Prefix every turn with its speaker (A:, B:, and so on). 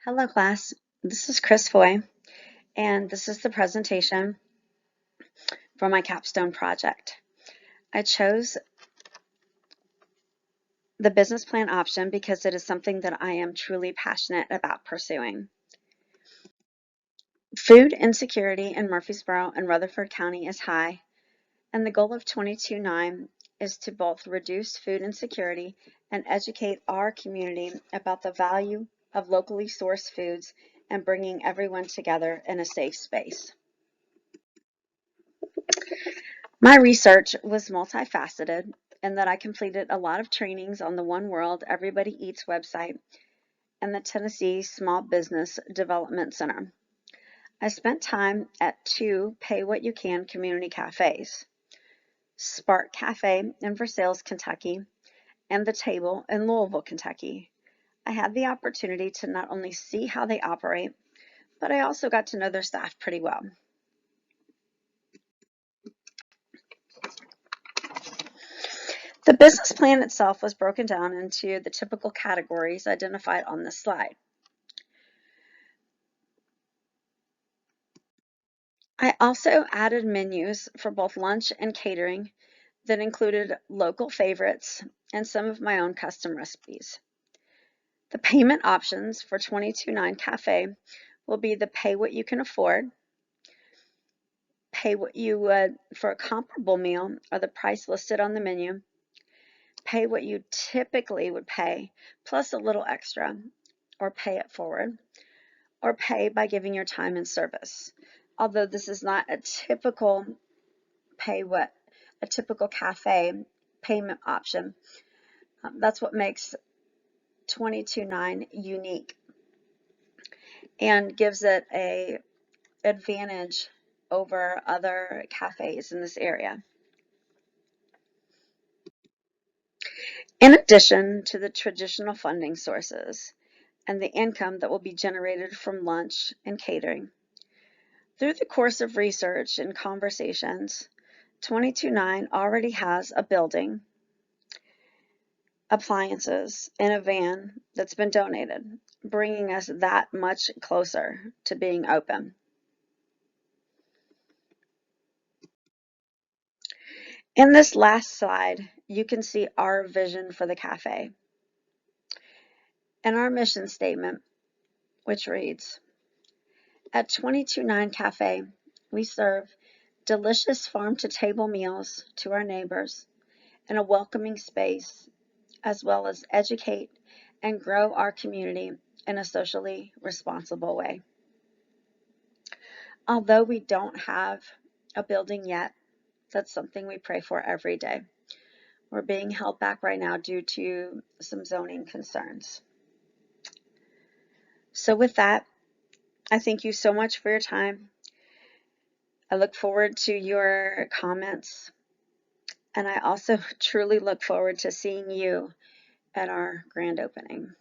A: Hello class, this is Chris Foy, and this is the presentation for my capstone project. I chose the business plan option because it is something that I am truly passionate about pursuing. Food insecurity in Murfreesboro and Rutherford County is high, and the goal of 22-9 is to both reduce food insecurity and educate our community about the value of locally sourced foods and bringing everyone together in a safe space. My research was multifaceted in that I completed a lot of trainings on the One World Everybody Eats website and the Tennessee Small Business Development Center. I spent time at two Pay What You Can community cafes, Spark Cafe in Versailles, Kentucky, and The Table in Louisville, Kentucky. I had the opportunity to not only see how they operate, but I also got to know their staff pretty well. The business plan itself was broken down into the typical categories identified on this slide. I also added menus for both lunch and catering that included local favorites and some of my own custom recipes. The payment options for 22-9 Cafe will be the pay what you can afford, pay what you would for a comparable meal or the price listed on the menu, pay what you typically would pay plus a little extra, or pay it forward, or pay by giving your time and service. Although this is not a typical a typical cafe payment option. That's what makes 22-9 unique and gives it a advantage over other cafes in this area. In addition to the traditional funding sources and the income that will be generated from lunch and catering, through the course of research and conversations, 22-9 already has a building, appliances, and a van that's been donated, bringing us that much closer to being open. In this last slide, you can see our vision for the cafe and our mission statement, which reads, at 22-9 Cafe, we serve delicious farm-to-table meals to our neighbors in a welcoming space, as well as educate and grow our community in a socially responsible way. Although we don't have a building yet, that's something we pray for every day. We're being held back right now due to some zoning concerns. So with that, I thank you so much for your time. I look forward to your comments, and I also truly look forward to seeing you at our grand opening.